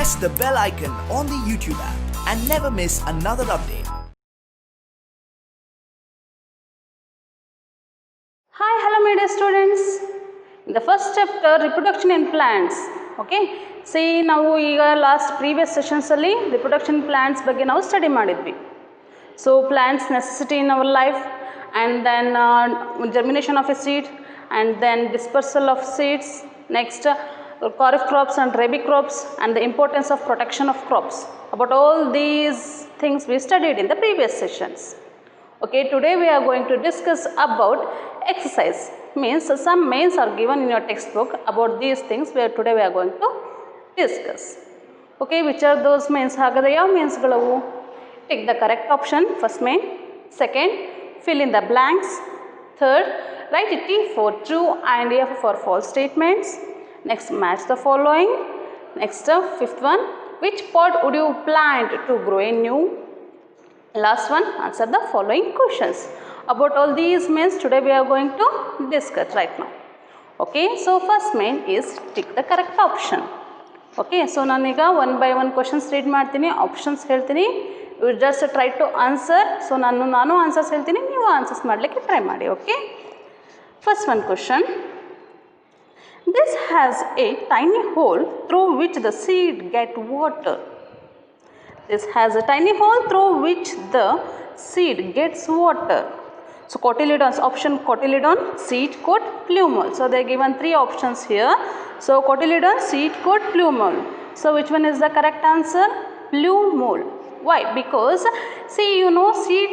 press the bell icon on the YouTube app and never miss another update. Hi, hello my dear students. In the first chapter, reproduction in plants. Okay, see now last previous sessions alli reproduction plants ಬಗ್ಗೆ ನಾವು study ಮಾಡಿದ್ವಿ. So plants necessity in our life, and then germination of a seed, and then dispersal of seeds. Next, Codif crops and Raby crops, and the importance of protection of crops. About all these things we studied in the previous sessions. Okay, today we are going to discuss about exercise. Means some mains are given in your textbook about these things where today we are going to discuss. Okay, which are those mains? Hagade yav mains galavu? Take the correct option, first main. Second, fill in the blanks. Third, write T for true and F for false statements. Next, match the following. Next, fifth one, which pot would you plant to grow a new? Last one, answer the following questions. About all these mains today we are going to discuss right now. Okay, so first main is tick the correct option. Okay, so naniga one by one questions read ಮಾಡ್ತೀನಿ, options ಹೇಳ್ತೀನಿ, you just try to answer. So ನಾನು answers ಹೇಳ್ತೀನಿ, ನೀವು answers ಮಾಡಲಿಕ್ಕೆ try ಮಾಡಿ. Okay, first one question. This has a tiny hole through which the seed get water. This has a tiny hole through which the seed gets water. So cotyledons, option cotyledon, seed coat, plumule. So they are given three options here. So cotyledon, seed coat, plumule. So which one is the correct answer? Plumule. Why? Because see, you know, seed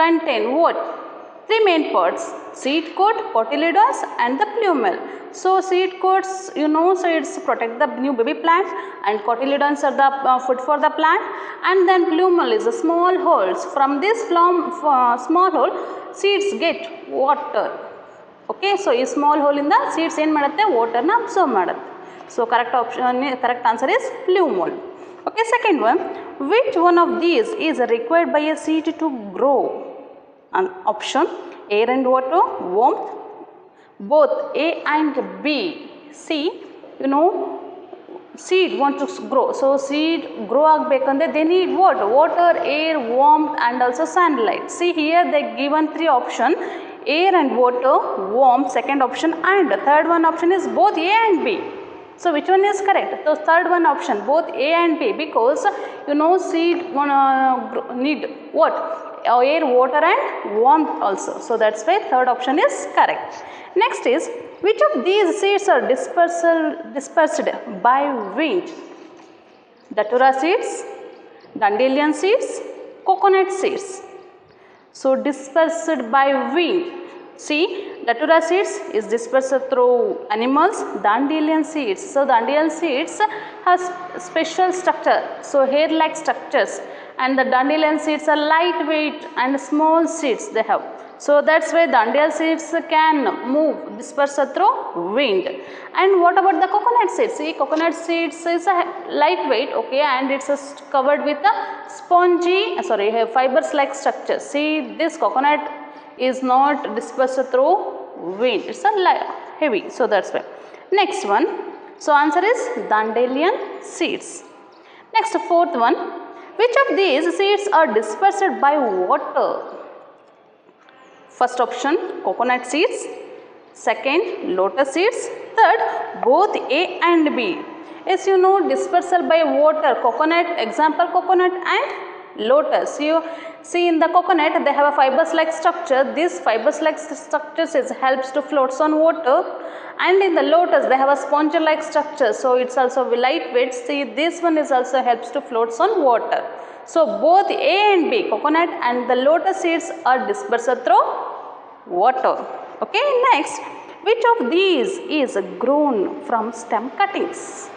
contain what? Three main parts: seed coat, cotyledons and the plumule. So seed coats, you know, so it's protect the new baby plant, and cotyledons are the food for the plant, and then plumule is the small holes. From this small hole seeds get water. Okay, so is small hole in the seeds ಏನು ಮಾಡುತ್ತೆ, water na absorb ಮಾಡುತ್ತೆ. So correct answer is plumule. Okay, second one, which one of these is required by a seed to grow? An option air and water, warmth, both A and B. See, you know, seed want to grow, so seed grow agbekande they need what? Water, air, warmth and also sunlight. See here they given three option: air and water, warmth, second option, and the third one option is both A and B. So which one is correct? So third one option, both A and B, because you know seed need what? Air, water and warmth also. So that's why third option is correct. Next is, which of these seeds are dispersed by wind? Datura seeds, dandelion seeds, coconut seeds. So dispersed by wind. See, Datura seeds is dispersed through animals. Dandelion seeds, so dandelion seeds has special structure, so hair-like structures, and the dandelion seeds are lightweight and small seeds they have. So that's why dandelion seeds can move, dispersed through wind. And what about the coconut seeds? See, coconut seeds is a lightweight, okay, and it's covered with a spongy, fibers-like structure. See, this coconut is not dispersed through wind, it's a heavy, so that's why. Next one, so answer is dandelion seeds. Next, fourth one, which of these seeds are dispersed by water? First option coconut seeds, second lotus seeds, third both A and B. As you know, dispersal by water, coconut, example coconut and lotus. You see in the coconut they have a fibers like structure. This fibers like structures helps to floats on water, and in the lotus they have a sponge like structure, so it's also lightweight. See, this one is also helps to floats on water. So both A and B, coconut and the lotus seeds, are dispersed through water. Okay, next, which of these is grown from stem cuttings?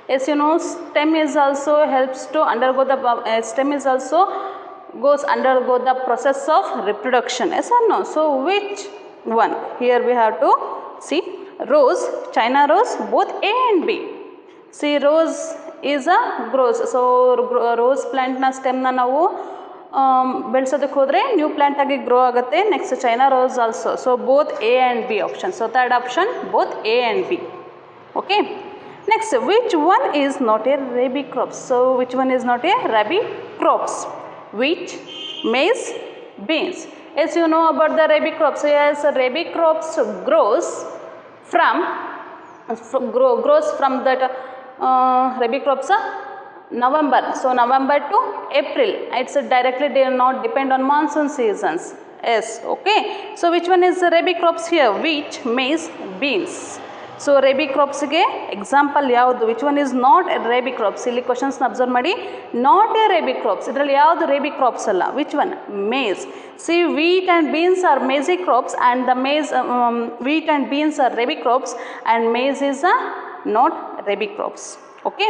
As you know, stem is also helps to undergo the stem is also undergo the process of reproduction. Yes or no? So which one? Here we have to see rose, China rose, both A and B. See, rose is a grows. So rose plant na stem na ನಾವು ಬೆಳೆಸೋದಕ್ಕೆ ಹೋದರೆ new plant ಆಗಿ grow ಆಗುತ್ತೆ. Next China rose also. So both A and B option. So third option both A and B. Okay. Next, which one is not a Raby crop? So, which one is not a Raby crops? Wheat, maize, beans. As you know about the Raby crops, so yes, Raby crops grows from that Raby crops November. So, November to April. It's directly not depend on monsoon seasons. Yes, okay. So, which one is the Raby crops here? Wheat, maize, beans. So, Raby crops ge example yavadu? Which one is not a Raby crops? Silly questions observe madi. Not a Raby crops. Idralli yavadu Raby crops alla? Which one? Maize. See, wheat and beans are maize crops, and the maize, wheat and beans are Raby crops, and maize is not Raby crops. Okay.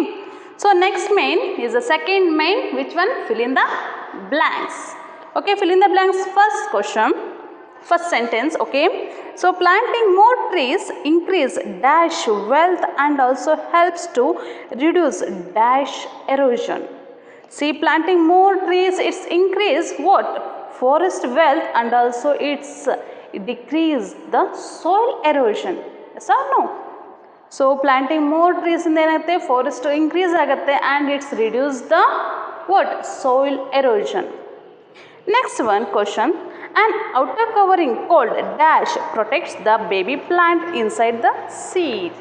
So, next main is the second main. Which one? Fill in the blanks. Okay, fill in the blanks. First question, first sentence. Okay. So, planting more trees increase dash wealth and also helps to reduce dash erosion. See, planting more trees, it's increase what? Forest wealth, and also it's decrease the soil erosion. Yes or no? So, planting more trees in the forest to increase agate, and it's reduce the what? Soil erosion. Next one question, an outer covering called dash protects the baby plant inside the seed.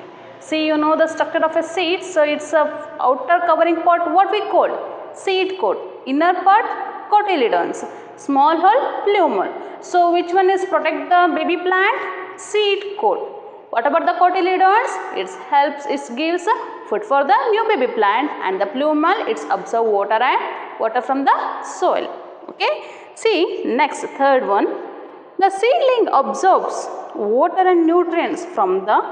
See, you know the structure of a seed, so it's a outer covering part, what we call seed coat, inner part cotyledons, small hole plumule. So, which one is protect the baby plant? Seed coat. What about the cotyledons? It helps, it gives food for the new baby plant, and the plumule, it's absorb water from the soil. Okay. See, next third one. The seedling absorbs water and nutrients from the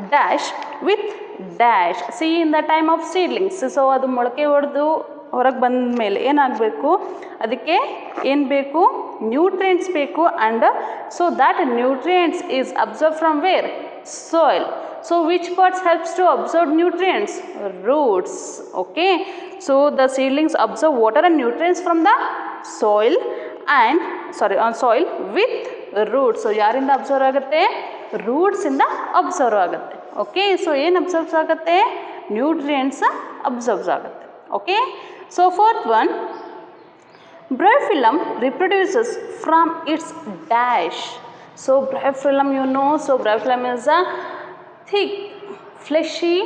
dash with dash. See, in the time of seedlings, so adu molke ಹೊಡೆದು ಹೊರಗೆ ಬಂದ ಮೇಲೆ ಏನಾಗಬೇಕು, ಅದಕ್ಕೆ ಏನು ಬೇಕು? Nutrients ಬೇಕು, and so that nutrients is absorbed from where? Soil. So, which parts helps to absorb nutrients? Roots. Okay. So, the seedlings absorb water and nutrients from the soil and soil with roots. So, yarinda absorb agutte? Roots inda absorb agutte. Okay. So, ಏನು absorbs agutte? Nutrients absorbs agutte. Okay. So, fourth one, bryophyllum reproduces from its dash. So, bryophyllum, you know, so bryophyllum is a thick fleshy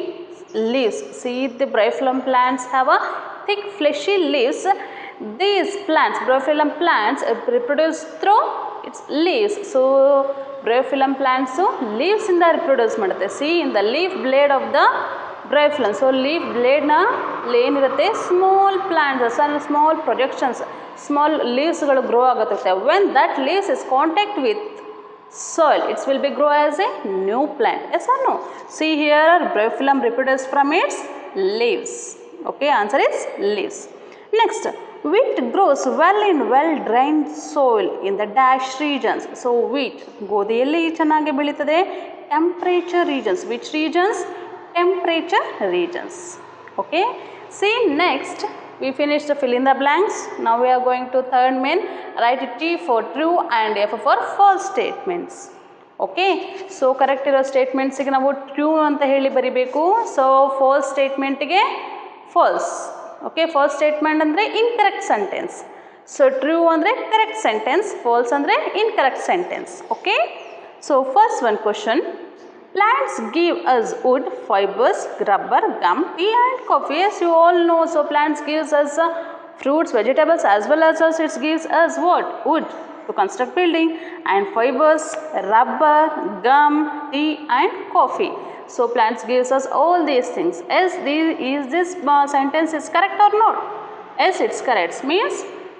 leaves. See, the bryophyllum plants have a thick fleshy leaves. These plants, bryophyllum plants, reproduce through its leaves. So, bryophyllum plants leaves in the reproduce ಮಾಡುತ್ತೆ. See, in the leaf blade of the bryophyllum. So, leaf blade na ಏನಿರುತ್ತೆ? Small plants, small projections, small leaves ಗಳು grow ಆಗುತ್ತೆ. When that leaves is contact with soil, it will be grow as a new plant. Yes or no? See here, bryophyllum reproduces from its leaves. Okay, answer is leaves. Next, wheat grows well in well drained soil in the dash regions. So, wheat ಗೋಧಿಯಲ್ಲಿ ಚೆನ್ನಾಗಿ ಬೆಳೀತದೆ temperature regions. Which regions? Temperature regions. Okay. See, next we finished the fill in the blanks. Now we are going to third main. Write T for true and F for false statements. Okay. So, correct iro statements ಗೆ ನಾವು true ಅಂತ ಹೇಳಿ ಬರಿಬೇಕು. So, false statement ಗೆ false. Okay. False statement andre incorrect sentence. So, true andre correct sentence, false andre incorrect sentence. Okay. So, first one question. Plants give us wood, fibers, rubber, gum, tea and coffee. Yes, you all know. So, plants gives us fruits, vegetables, as well as it gives us what? Wood to construct building, and fibers, rubber, gum, tea and coffee. So, plants gives us all these things. Is this sentence is correct or not? Yes, it's correct. Means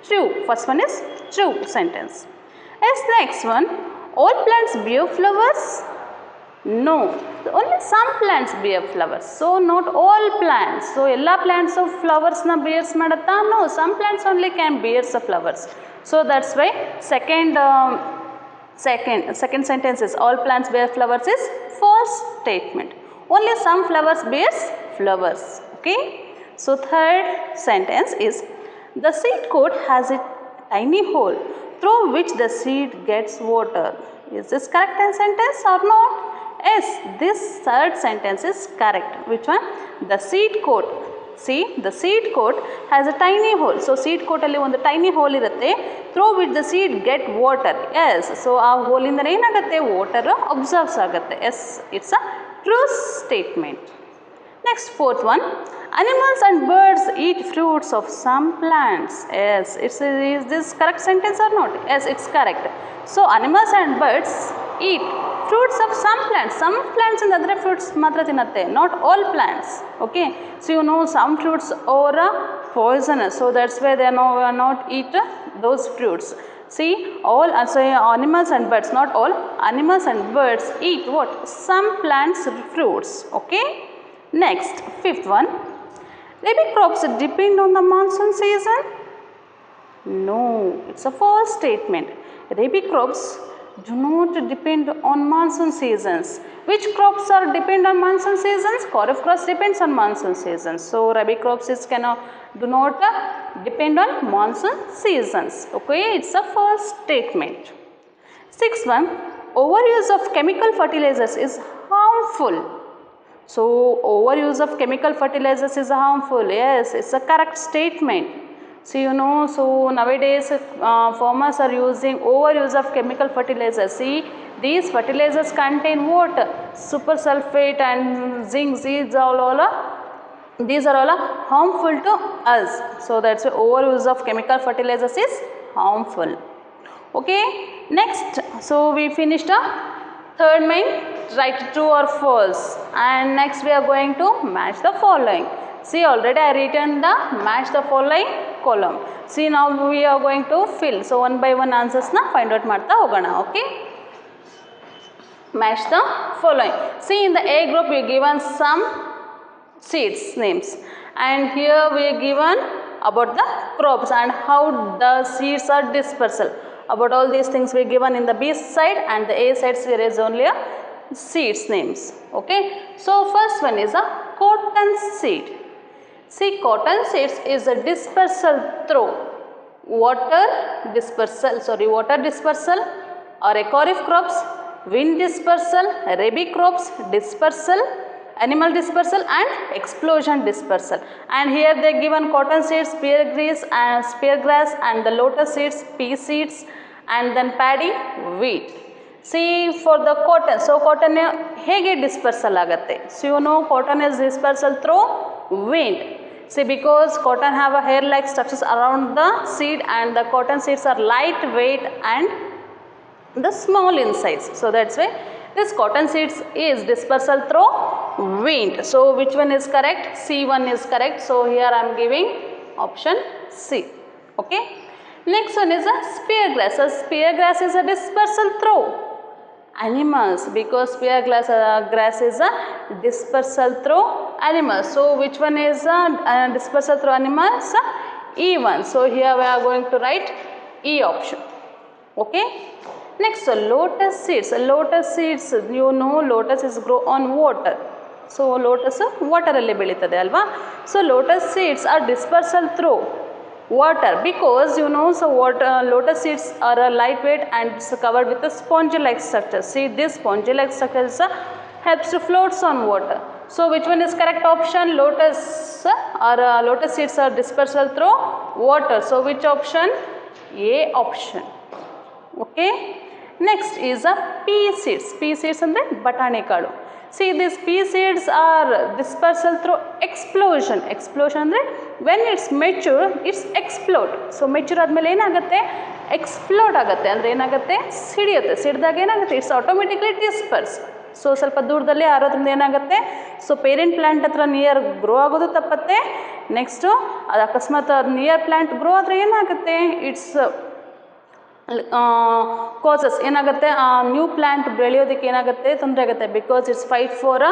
true. First one is true sentence. Yes, next one. All plants bear flowers. No, only some plants bear flowers. So, not all plants. So, ella plants of flowers na bears madatta? No, some plants only can bear the flowers. So, that's why second sentence is all plants bear flowers is false statement. Only some flowers bears flowers. Okay. So, third sentence is the seed coat has a tiny hole through which the seed gets water. Is this correct sentence or not? Yes, this third sentence is correct. Which one? The seed coat. See, the seed coat has a tiny hole. So seed coat alli ಒಂದು tiny hole ಇರುತ್ತೆ, through which the seed get water. Yes, so ಆ hole ಇಂದ ಏನಾಗುತ್ತೆ, water absorbs ಆಗುತ್ತೆ. Yes, it's a true statement. Next, fourth one. Animals and birds eat fruits of some plants. Yes, is this correct sentence or not? Yes, it's correct. So animals and birds eat fruits of some plants. Some plants and other fruits matra tinatte, not all plants. Okay, so you know some fruits are poisonous, so that's why they are not eat those fruits. See, all animals and birds, not all animals and birds eat what? Some plants fruits. Okay. Next, fifth one. Raby crops depend on the monsoon season? No, it's a false statement. Raby crops do not depend on monsoon seasons. Which crops are depend on monsoon seasons? Codif crops depends on monsoon seasons. So Raby crops do not depend on monsoon seasons. Okay, it's a false statement. Sixth one. Overuse of chemical fertilizers is harmful. So overuse of chemical fertilizers is harmful. Yes, it's a correct statement. So you know, so nowadays farmers are using overuse of chemical fertilizers. See, these fertilizers contain what? Super sulfate and zinc. These are all harmful to us. So that's why overuse of chemical fertilizers is harmful. Okay. Next, so we finished third main, write true or false, and next we are going to match the following. See, already I written the match the following column. See, now we are going to fill. So one by one answers na find out ಮಾಡ್ತಾ ಹೋಗೋಣ. Okay, match the following. See, in the A group we given some seeds names, and here we are given about the crops and how the seeds are dispersal. About all these things we given in the B side, and the A side there is only a seeds names. Okay, so first one is a cotton seed. See, cotton seeds is a dispersal through water dispersal or a Codif crops, wind dispersal, Raby crops dispersal, animal dispersal and explosion dispersal. And here they given cotton seeds, spear grass and the lotus seeds, pea seeds, and then paddy, wheat. See, for the cotton, so cotton hege dispersal agatte. So you know cotton is dispersal through wind. See, because cotton have a hair like structures around the seed, and the cotton seeds are lightweight and the small in size. So that's why this cotton seeds is dispersal through wind. So which one is correct? C1 is correct. So here I am giving option C. Okay. Next one is a spear grass. So spear grass is a dispersal through animals, because spear grass is a dispersal through animals. So which one is a dispersal through animals? E1. So here we are going to write E option. Okay. Next, so lotus seeds. Lotus seeds, you know, lotus is grow on water. So lotus water alli belitade alva. So lotus seeds are dispersal through water, because you know, so lotus seeds are lightweight and it's covered with a spongy like structure. See, this spongy like structure helps to floats on water. So which one is correct option? Lotus seeds are dispersal through water. So which option? A option. Okay. Next is a pea seeds. Pea seeds andre batani kaadu. See, these pea seeds are dispersal through explosion. Explosion andre when it's mature, it's explode. So mature admele enagutte? Explode agutte. Andre enagutte? Sidiyutte. Sididaga enagutte? It's automatically dispersed. So ಸ್ವಲ್ಪ ದೂರದಲ್ಲಿ ಆರೋದ್ರಿಂದ ಏನಾಗುತ್ತೆ? So parent plant ಹತ್ರ near grow ಆಗೋದು ತಪ್ಪತ್ತೆ. Next ಅದು ಅಕಸ್ಮಾತ್ near plant grow ಆದರೆ ಏನಾಗುತ್ತೆ? It's causes ಏನಾಗುತ್ತೆ, ಆ ನ್ಯೂ ಪ್ಲ್ಯಾಂಟ್ ಬೆಳೆಯೋದಕ್ಕೆ ಏನಾಗುತ್ತೆ, ತೊಂದರೆ ಆಗುತ್ತೆ. Because it's fight for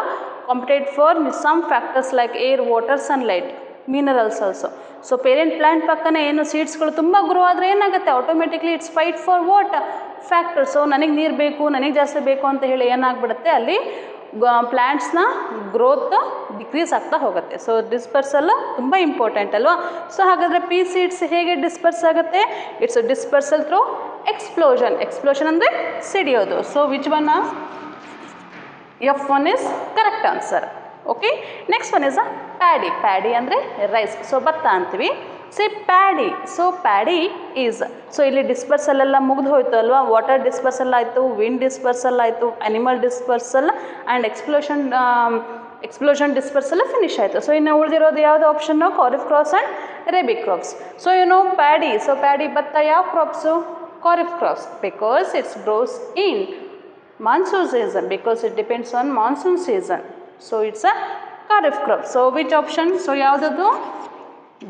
compete for some factors like air, water, sunlight, minerals also. So parent plant ಪಕ್ಕನೇ ಏನು ಸೀಡ್ಸ್ಗಳು ತುಂಬ ಗ್ರೋ ಆದರೆ ಏನಾಗುತ್ತೆ, automatically it's fight for what factor. So ನನಗೆ ನೀರು ಬೇಕು, ನನಗೆ ಜಾಸ್ತಿ ಬೇಕು ಅಂತ ಹೇಳಿ ಏನಾಗ್ಬಿಡುತ್ತೆ, ಅಲ್ಲಿ ಪ್ಲ್ಯಾಂಟ್ಸ್ನ ಗ್ರೋತ್ ಡಿಕ್ರೀಸ್ ಆಗ್ತಾ ಹೋಗುತ್ತೆ. ಸೊ ಡಿಸ್ಪರ್ಸಲ್ ತುಂಬ ಇಂಪಾರ್ಟೆಂಟ್ ಅಲ್ವಾ. ಸೊ ಹಾಗಾದರೆ ಪೀ ಸೀಡ್ಸ್ ಹೇಗೆ ಡಿಸ್ಪರ್ಸ್ ಆಗುತ್ತೆ? It's dispersal through explosion. Explosion ಅಂದರೆ ಸಿಡಿಯೋದು. So which one? F1 is correct answer. Okay, next one is a paddy. Paddy andre rice. So ಭತ್ತ ಅಂತೀವಿ. Say paddy. So paddy is, so ಇಲ್ಲಿ dispersal ಎಲ್ಲ ಮುಗ್ದು ಹೋಯ್ತು ಅಲ್ವಾ, ವಾಟರ್ ಡಿಸ್ಪರ್ಸಲ್ ಆಯಿತು, ವಿಂಡ್ ಡಿಸ್ಪರ್ಸಲ್ ಆಯಿತು, animal dispersal and explosion dispersal finish ಆಯಿತು. ಸೊ ಇನ್ನು ಉಳಿದಿರೋದು ಯಾವುದು ಆಪ್ಷನ್ನು? Kharif crops and rabi crops. So paddy. So paddy ಭತ್ತ ಯಾವ crops? Kharif crops, because it's grows in monsoon season, because it depends on monsoon season. So it's a kharif crop. So which option? So yavudu?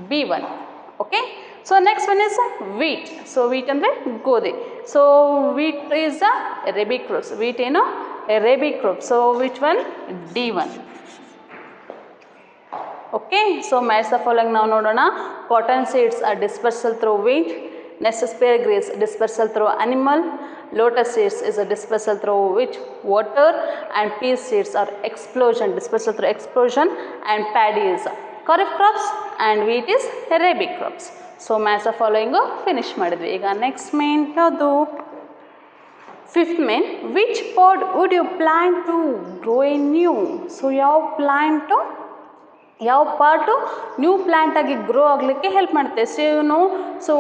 B1. Okay, so next one is wheat. So wheat andre godi. So wheat is a raby crop. Wheat a raby crop. So which one? D1. Okay, so match the following now nodona. Cotton seeds are dispersal through wind. Next asparagus dispersal through animal. Lotus seeds is a dispersal through which? Water. And peas seeds are explosion, dispersal through explosion. And paddy is kharif crops and wheat is raby crops. So match the following finish madidvi. Iga next main yadu? Fifth main, which pod would you plant to grow a new? So yav plant ಯಾವ part new plant ಆಗಿ grow ಆಗಲಿಕ್ಕೆ help ಮಾಡುತ್ತೆ. So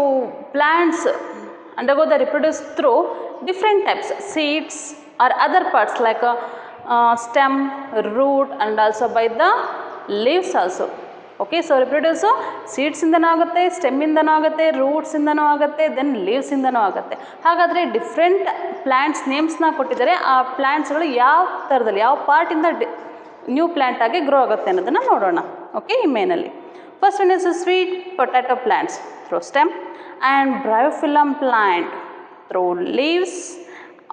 plants undergo the reproduce through different types, seeds or other parts like a stem, root and also by the leaves also. Okay, so reproduce seeds ಇಂದನೂ ಆಗುತ್ತೆ, stem ಇಂದನೂ ಆಗುತ್ತೆ, roots ಇಂದನೂ ಆಗುತ್ತೆ, then leaves ಇಂದನೂ ಆಗುತ್ತೆ. ಹಾಗಾದರೆ different plants ನೇಮ್ಸ್ನ ಕೊಟ್ಟಿದ್ದಾರೆ. ಆ ಪ್ಲ್ಯಾಂಟ್ಸ್ಗಳು ಯಾವ ಥರದಲ್ಲಿ ಯಾವ ಪಾರ್ಟಿಂದ ನ್ಯೂ ಪ್ಲ್ಯಾಂಟ್ ಆಗಿ ಗ್ರೋ ಆಗುತ್ತೆ ಅನ್ನೋದನ್ನು ನೋಡೋಣ. ಓಕೆ, ಈ ಮೇನಲ್ಲಿ first one is sweet potato plants through stem, and bryophyllum plant through leaves,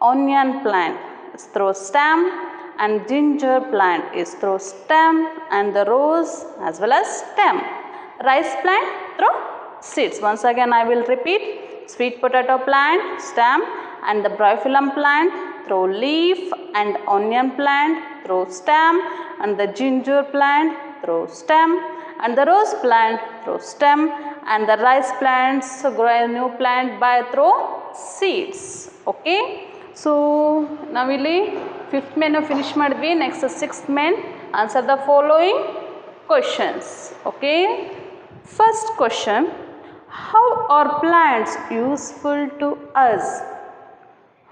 onion plant is through stem, and ginger plant is through stem, and the rose as well as stem. Rice plant through seeds. Once again I will repeat: sweet potato plant stem, and the bryophyllum plant through leaf, and onion plant through stem, and the ginger plant through stem, and the rose plant through stem, and the rice plants grow a new plant by through seeds. Okay, so now ಇಲ್ಲಿ fifth main finish ಮಾಡಿದ್ವಿ. Next sixth main answer the following questions. Okay, first question: how are plants useful to us?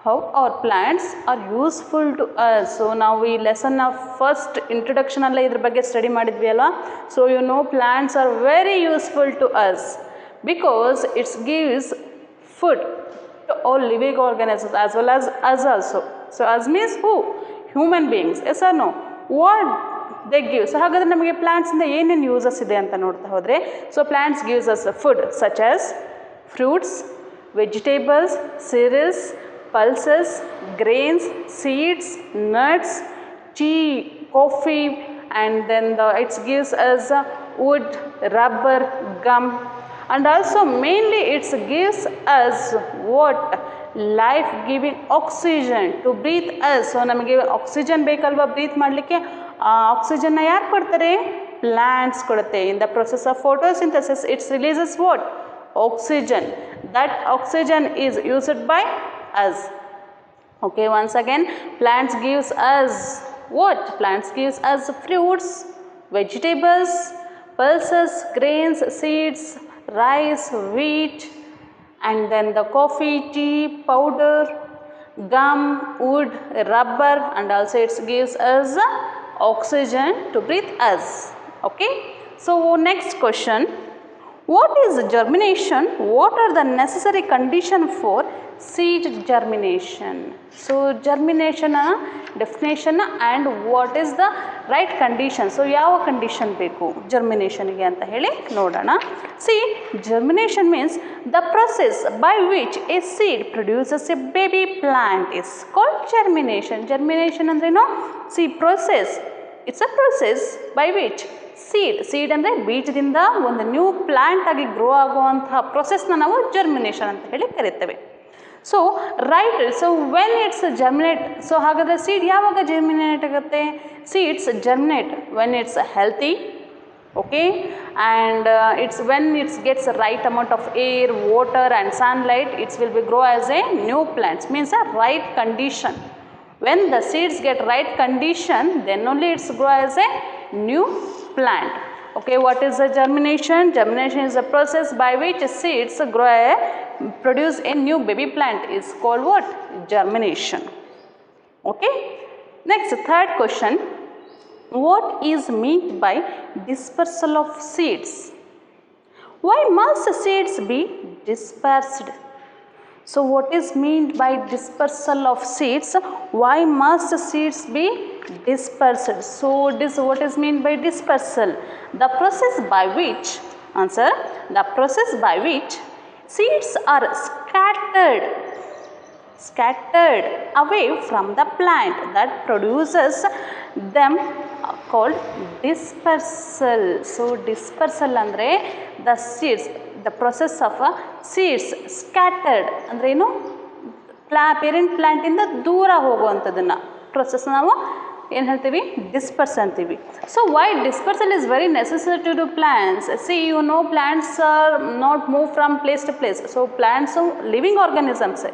How our plants are useful to us? So ನಾವು ಈ ಲೆಸನ್ನ first introduction ಅಲ್ಲೇ ಇದ್ರ ಬಗ್ಗೆ study ಮಾಡಿದ್ವಿ ಅಲ್ವಾ. So plants are very useful to us because it gives food to all living organisms as well as us also. So us means who? Human beings. Yes or no? What they give? So ಹಾಗಾದ್ರೆ ನಮಗೆ plants ಇಂದ ಏನೇನು uses ಇದೆ ಅಂತ ನೋಡ್ತಾ ಹೋದರೆ, so plants gives us food such as fruits, vegetables, cereals, pulses, grains, seeds, nuts, tea, coffee, and then it gives us wood, rubber, gum, and also mainly it gives us what? Life giving oxygen to breathe us. So ನಮಗೆ oxygen ಬೇಕಲ್ವಾ breathe ಮಾಡಲಿಕ್ಕೆ. ಆ ಆಕ್ಸಿಜನ್ನ ಯಾರು ಕೊಡ್ತಾರೆ? Plants ಕೊಡುತ್ತೆ. In the process of photosynthesis it's releases what? Oxygen. That oxygen is used by us. Okay, once again, plants gives us what? Plants gives us fruits, vegetables, pulses, grains, seeds, rice, wheat, and then the coffee, tea, powder, gum, wood, rubber, and also it gives us oxygen to breathe us. Okay, so next question: what is germination? What are the necessary condition for seed germination? So germination definition and what is the right condition? So ಯಾವ condition ಬೇಕು ಜರ್ಮಿನೇಷನ್ಗೆ ಅಂತ ಹೇಳಿ ನೋಡೋಣ. See, germination means the process by which a seed produces a baby plant is called germination. Germination ಅಂದ್ರೇನು? See, process. It's a process by which seed ಅಂದರೆ ಬೀಜದಿಂದ ಒಂದು new plant ಆಗಿ ಗ್ರೋ ಆಗುವಂತಹ ಪ್ರೊಸೆಸ್ನ ನಾವು ಜರ್ಮಿನೇಷನ್ ಅಂತ ಹೇಳಿ ಕರಿತೇವೆ. So right, so when it's germinate, so ಹಾಗಾದರೆ ಸೀಡ್ ಯಾವಾಗ ಜರ್ಮಿನೇಟ್ ಆಗುತ್ತೆ? Seeds germinate when it's healthy, okay, and it's when it's gets right amount of air, water and sunlight, it's will be grow as A new plants, means a right condition. When the seeds get right condition, then only it's grow as a new plant. Okay, what is the germination? Germination is a process by which seeds produce a new baby plant is called what? Germination. Okay. Next, third question. What is meant by dispersal of seeds? Why must seeds be dispersed? So what is meant by dispersal of seeds? Why must seeds be dispersed? So what is meant by dispersal? The process by which, answer, the process by which seeds are scattered away from the plant that produces them called dispersal. So dispersal andre the seeds, the process of seeds scattered ಅಂದ್ರೆ ಏನು parent ಪ್ಲಾಂಟಿಂದ ದೂರ ಹೋಗುವಂಥದ್ದನ್ನು process ನಾವು ಏನು ಹೇಳ್ತೀವಿ disperse ಅಂತೀವಿ. So why dispersal is very necessary to do plants. See you know plants are not move from place to place. So plants living ಆರ್ಗನಿಸಮ್ಸೇ.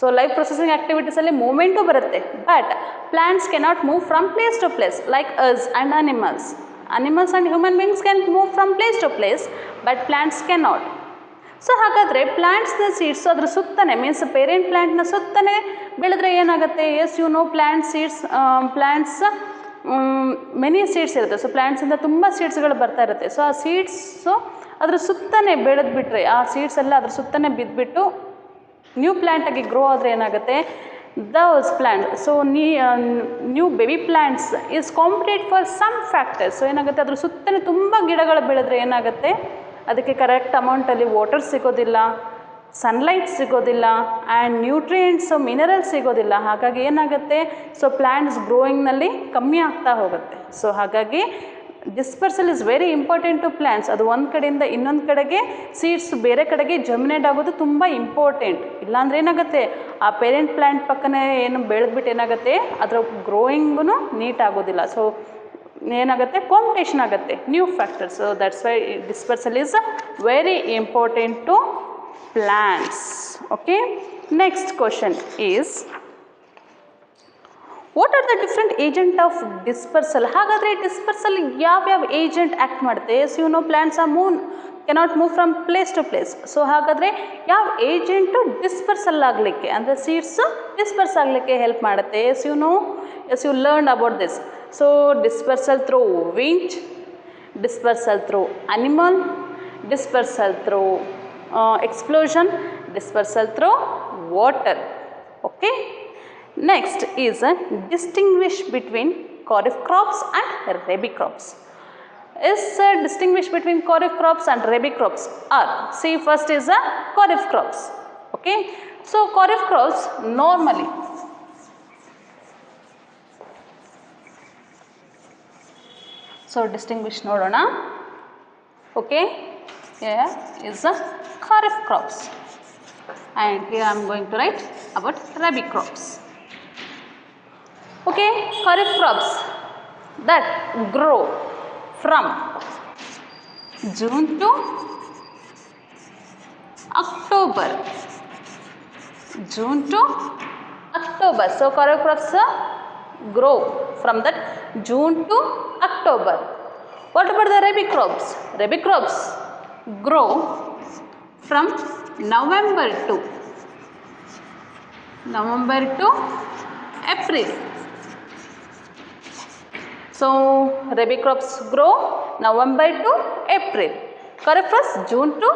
So life processing ಆ್ಯಕ್ಟಿವಿಟೀಸಲ್ಲಿ movement ಬರುತ್ತೆ, but plants cannot move from place to place like us and animals. Animals and human beings can move from place to place, but plants cannot. So ಹಾಗಾದರೆ ಪ್ಲ್ಯಾಂಟ್ಸ್ನ seeds ಅದ್ರ ಸುತ್ತನೇ means parent ಪ್ಲ್ಯಾಂಟ್ನ ಸುತ್ತನೇ ಬೆಳೆದ್ರೆ ಏನಾಗುತ್ತೆ? As you know plants many seeds ಇರುತ್ತೆ. So ಪ್ಲ್ಯಾಂಟ್ಸಿಂದ ತುಂಬ ಸೀಡ್ಸ್ಗಳು ಬರ್ತಾ ಇರುತ್ತೆ. ಸೊ ಆ ಸೀಡ್ಸು ಅದ್ರ ಸುತ್ತನೇ ಬೆಳೆದ್ಬಿಟ್ರೆ, ಆ ಸೀಡ್ಸ್ ಎಲ್ಲ ಅದ್ರ ಸುತ್ತನೇ ಬಿದ್ದುಬಿಟ್ಟು ನ್ಯೂ ಪ್ಲ್ಯಾಂಟಾಗಿ ಗ್ರೋ ಆದರೆ ಏನಾಗುತ್ತೆ? Those plants, so new baby plants is compete for some factors. So ಏನಾಗುತ್ತೆ? ಅದ್ರ ಸುತ್ತಲೇ ತುಂಬ ಗಿಡಗಳು ಬೆಳೆದ್ರೆ ಏನಾಗುತ್ತೆ? ಅದಕ್ಕೆ ಕರೆಕ್ಟ್ ಅಮೌಂಟಲ್ಲಿ ವಾಟರ್ ಸಿಗೋದಿಲ್ಲ, ಸನ್ಲೈಟ್ ಸಿಗೋದಿಲ್ಲ, ಆ್ಯಂಡ್ ನ್ಯೂಟ್ರಿಯೆಂಟ್ಸ್ ಮಿನರಲ್ಸ್ ಸಿಗೋದಿಲ್ಲ. ಹಾಗಾಗಿ ಏನಾಗುತ್ತೆ? ಸೊ ಪ್ಲ್ಯಾಂಟ್ಸ್ ಗ್ರೋಯಿಂಗ್ನಲ್ಲಿ ಕಮ್ಮಿ ಆಗ್ತಾ ಹೋಗುತ್ತೆ. ಸೊ ಹಾಗಾಗಿ dispersal is very important to plants. ಅದು ಒಂದು ಕಡೆಯಿಂದ ಇನ್ನೊಂದು ಕಡೆಗೆ ಸೀಡ್ಸ್ ಬೇರೆ ಕಡೆಗೆ ಜರ್ಮಿನೇಟ್ ಆಗೋದು ತುಂಬ ಇಂಪಾರ್ಟೆಂಟ್. ಇಲ್ಲಾಂದ್ರೆ ಏನಾಗುತ್ತೆ? ಆ ಪೇರೆಂಟ್ ಪ್ಲ್ಯಾಂಟ್ ಪಕ್ಕನೇ ಏನು ಬೆಳೆದ್ಬಿಟ್ಟು ಏನಾಗುತ್ತೆ? ಅದರ ಗ್ರೋಯಿಂಗೂ ನೀಟ್ ಆಗೋದಿಲ್ಲ. ಸೊ ಏನಾಗುತ್ತೆ? ಕಾಂಪಿಟೇಷನ್ ಆಗುತ್ತೆ, new factors. So that's why dispersal is very important to plants. Okay, next question is what are the different agent of dispersal? ಹಾಗಾದರೆ ಡಿಸ್ಪರ್ಸಲ್ ಯಾವ್ಯಾವ ಏಜೆಂಟ್ ಆ್ಯಕ್ಟ್ ಮಾಡುತ್ತೆ? As you know plants are cannot move from place to place. So ಹಾಗಾದರೆ ಯಾವ agent dispersal ಆಗಲಿಕ್ಕೆ ಅಂದರೆ seeds disperse ಆಗಲಿಕ್ಕೆ help ಮಾಡುತ್ತೆ? As you learn about this. So dispersal through wind, dispersal through animal, dispersal through explosion, dispersal through water. Okay. Next is distinguish between Codif crops and Raby crops. Is distinguish between Codif crops and Raby crops are, see, first is Codif crops. Okay. So Codif crops normally distinguish nodona. Okay. Here is Codif crops, and here I am going to write about Raby crops. Okay, Codif crops that grow from June to October. June to October. So Codif crops grow from that June to October. What about the Raby crops? Raby crops grow from November to April. So Raby crops grow November to April. Codif crops June to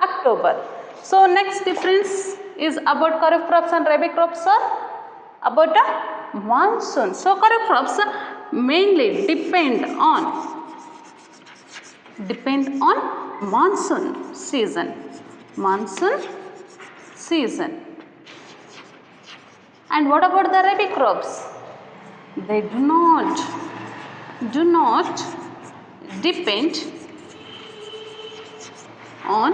October. So next difference is about Codif crops and Raby crops are about a monsoon. So Codif crops mainly depend on monsoon season. And what about the Raby crops? They do not depend on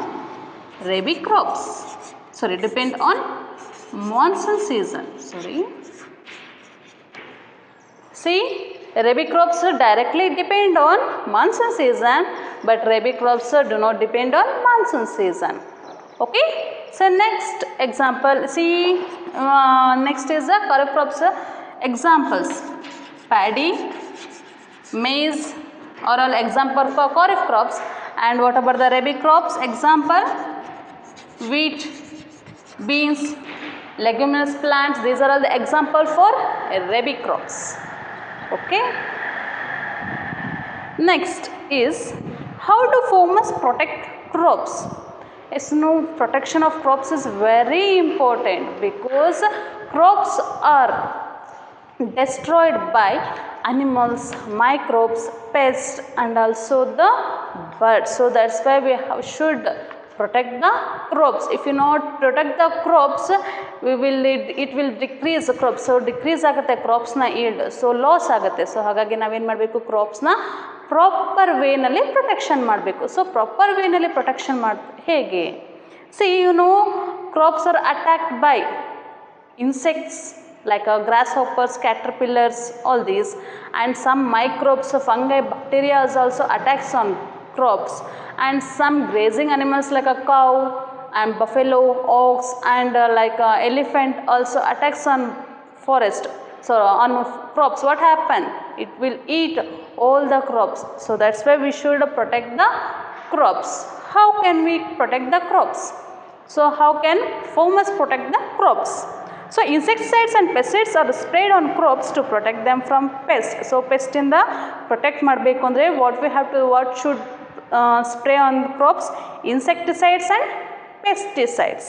Raby crops. Depend on monsoon season. See, Raby crops directly depend on monsoon season, but Raby crops do not depend on monsoon season. Okay. So next example, see, next is the Codif crops Examples: paddy, maize are all example for Codif crops. And what about the Raby crops? Example: wheat, beans, leguminous plants. These are all the example for Raby crops. Okay. Next is how do farmers protect crops? Yes, no, protection of crops is very important because crops are destroyed by animals, microbes, pests, and also the birds. So that's why we should protect the crops. If you not protect the crops, it will decrease the crops. So decrease ಆಗುತ್ತೆ ಕ್ರಾಪ್ಸ್ನ yield. So loss ಆಗುತ್ತೆ. So ಹಾಗಾಗಿ ನಾವೇನು ಮಾಡಬೇಕು, ಕ್ರಾಪ್ಸ್ನ proper ವೇನಲ್ಲಿ protection ಮಾಡಬೇಕು. So proper ವೇನಲ್ಲಿ protection ಹೇಗೆ? C crops are attacked by insects like grasshoppers, caterpillars, all these, and some microbes, fungi, bacteria also attacks on crops, and some grazing animals like a cow and buffalo, ox, and elephant also attacks on forest. So on crops, what happen? It will eat all the crops. So that's why we should protect the crops. How can we protect the crops? So how can farmers protect the crops? So insecticides and pesticides are sprayed on crops to protect them from pests. So pest in the protect ಮಾಡಬೇಕು ಅಂದರೆ what should spray on crops? Insecticides and pesticides.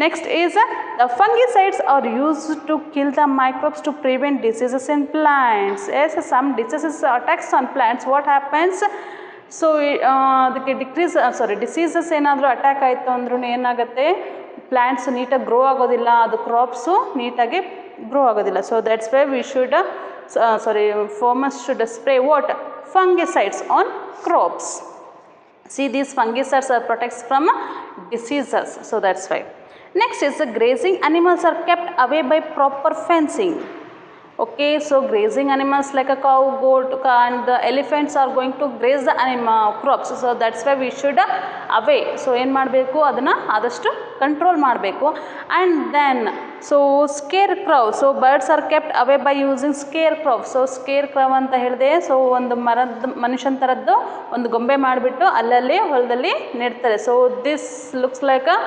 Next is the fungicides are used to kill the microbes to prevent diseases in plants. As some diseases attacks on plants, what happens? So ಅದಕ್ಕೆ diseases ಏನಾದರೂ attack ಆಯಿತು ಅಂದ್ರೂ ಏನಾಗುತ್ತೆ, plants ನೀಟಾಗಿ grow ಆಗೋದಿಲ್ಲ, ಅದು crops ನೀಟಾಗಿ grow ಆಗೋದಿಲ್ಲ. So that's why we should farmers should spray what? Fungicides on crops. See, these fungicides protects from diseases. So that's why. Next is the grazing animals are kept away by proper fencing. Okay, so grazing animals like a cow, goat, and the elephants are going to graze the crops. So that's why we should away. So ಏನು ಮಾಡಬೇಕು, ಅದನ್ನು ಆದಷ್ಟು control ಮಾಡಬೇಕು. And then so scarecrow, so birds are kept away by using scarecrow. So scarecrow ಅಂತ ಹೇಳಿದೆ, so ಒಂದು ಮನುಷ್ಯನ ಥರದ್ದು ಒಂದು ಗೊಂಬೆ ಮಾಡಿಬಿಟ್ಟು ಅಲ್ಲಲ್ಲಿ ಹೊಲದಲ್ಲಿ ನೆಡ್ತಾರೆ. So this looks like a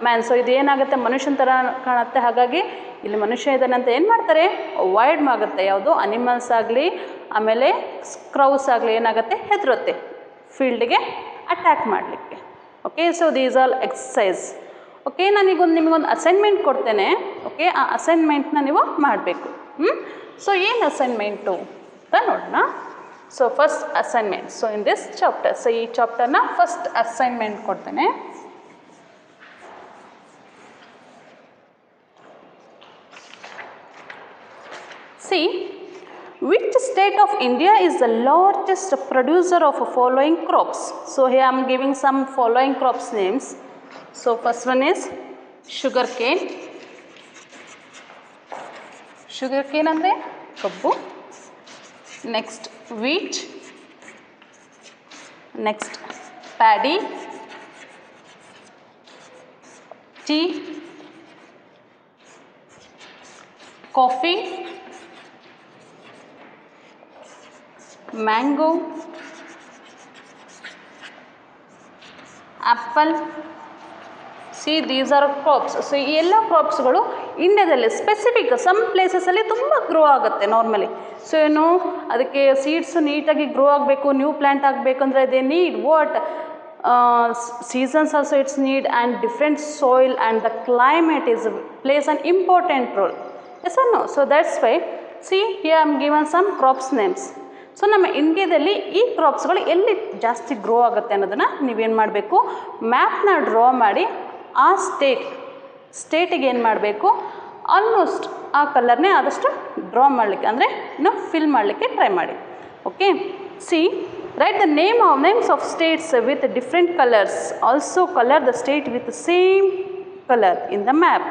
man. So ಇದು ಏನಾಗುತ್ತೆ, ಮನುಷ್ಯನ ಥರ ಕಾಣುತ್ತೆ. ಹಾಗಾಗಿ ಇಲ್ಲಿ ಮನುಷ್ಯ ಇದ್ದಾನೆ ಅಂತ ಏನು ಮಾಡ್ತಾರೆ, ಅವಾಯ್ಡ್ ಆಗುತ್ತೆ. ಯಾವುದು ಅನಿಮಲ್ಸ್ ಆಗಲಿ ಆಮೇಲೆ ಕ್ರೌಸ್ ಆಗಲಿ ಏನಾಗುತ್ತೆ, ಹೆದರುತ್ತೆ ಫೀಲ್ಡ್ಗೆ ಅಟ್ಯಾಕ್ ಮಾಡಲಿಕ್ಕೆ. Okay, so these all exercise. Okay, ನಾನೀಗೊಂದು ನಿಮಗೊಂದು ಅಸೈನ್ಮೆಂಟ್ ಕೊಡ್ತೇನೆ. ಓಕೆ, ಆ ಅಸೈನ್ಮೆಂಟ್ನ ನೀವು ಮಾಡಬೇಕು. ಸೊ ಏನು ಅಸೈನ್ಮೆಂಟು ಅಂತ ನೋಡೋಣ. So first assignment, so in this chapter, so ಈ ಚಾಪ್ಟರ್ನ ಫಸ್ಟ್ ಅಸೈನ್ಮೆಂಟ್ ಕೊಡ್ತೇನೆ. See, which state of India is the largest producer of following crops? So here I am giving some following crops names. So first one is sugarcane. Sugarcane andre kabbu. Next wheat. Next paddy. Tea. Coffee. Mango, apple. See these are crops. So ಈ ಎಲ್ಲ ಕ್ರಾಪ್ಸ್ಗಳು ಇಂಡಿಯಾದಲ್ಲಿ specific some ಪ್ಲೇಸಸಲ್ಲಿ ತುಂಬ grow ಆಗುತ್ತೆ normally. So ಏನು ಅದಕ್ಕೆ seeds ನೀಟಾಗಿ grow ಆಗಬೇಕು, new plant ಆಗಬೇಕು ಅಂದರೆ they need what seasons also its need, and different soil and the climate is plays an important role. Yes or no? So that's why, see here I am given some crops names. So ನಮ್ಮ ಇಂಡಿಯಾದಲ್ಲಿ ಈ ಕ್ರಾಪ್ಸ್ಗಳು ಎಲ್ಲಿ ಜಾಸ್ತಿ grow ಆಗುತ್ತೆ ಅನ್ನೋದನ್ನು ನೀವೇನು ಮಾಡಬೇಕು, ಮ್ಯಾಪ್ನ draw ಮಾಡಿ ಆ ಸ್ಟೇಟಿಗೆ ಏನು ಮಾಡಬೇಕು, ಆಲ್ಮೋಸ್ಟ್ ಆ ಕಲರ್ನೇ ಆದಷ್ಟು ಡ್ರಾ ಮಾಡಲಿಕ್ಕೆ ಅಂದರೆ ಫಿಲ್ ಮಾಡಲಿಕ್ಕೆ ಟ್ರೈ ಮಾಡಿ. Okay, C write the names of states with different colors. Also color the state with the same color in the map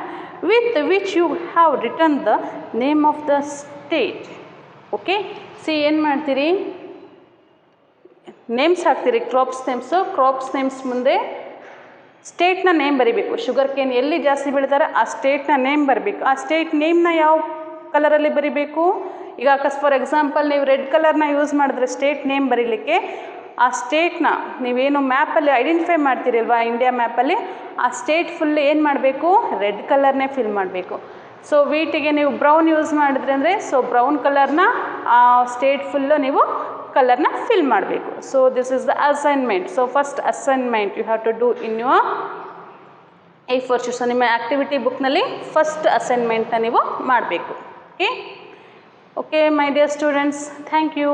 with which you have written the name of the state. Okay, see ಏನು ಮಾಡ್ತೀರಿ, names ಹಾಕ್ತೀರಿ, crops names ಮುಂದೆ ಸ್ಟೇಟ್ನ name ಬರಿಬೇಕು. Sugar cane ಎಲ್ಲಿ ಜಾಸ್ತಿ ಬೆಳೀತಾರೆ ಆ ಸ್ಟೇಟ್ನ name ಬರಬೇಕು. ಆ ಸ್ಟೇಟ್ ನೇಮ್ನ ಯಾವ ಕಲರಲ್ಲಿ ಬರಿಬೇಕು? ಈಗ ಫಾರ್ ಎಕ್ಸಾಂಪಲ್ ನೀವು ರೆಡ್ ಕಲರ್ನ ಯೂಸ್ ಮಾಡಿದ್ರೆ ಸ್ಟೇಟ್ ನೇಮ್ ಬರೀಲಿಕ್ಕೆ, ಆ ಸ್ಟೇಟ್ನ ನೀವೇನು ಮ್ಯಾಪಲ್ಲಿ ಐಡೆಂಟಿಫೈ ಮಾಡ್ತೀರಲ್ವಾ ಇಂಡಿಯಾ ಮ್ಯಾಪಲ್ಲಿ, ಆ ಸ್ಟೇಟ್ ಫುಲ್ ಏನು ಮಾಡಬೇಕು? ರೆಡ್ ಕಲರ್ನೇ ಫಿಲ್ ಮಾಡಬೇಕು. ಸೊ ವೀಟಿಗೆ ನೀವು ಬ್ರೌನ್ ಯೂಸ್ ಮಾಡಿದ್ರಿ ಅಂದರೆ ಸೊ ಬ್ರೌನ್ ಕಲರ್ನ ಆ ಸ್ಟೇಟ್ ಫುಲ್ಲು ನೀವು ಕಲರ್ನ ಫಿಲ್ ಮಾಡಬೇಕು. So this is the assignment. So first assignment you have to do in your A4 sheet. So ನಿಮ್ಮ ಆ್ಯಕ್ಟಿವಿಟಿ ಬುಕ್ನಲ್ಲಿ ಫಸ್ಟ್ ಅಸೈನ್ಮೆಂಟ್ನ ನೀವು ಮಾಡಬೇಕು. Okay okay my dear students, thank you.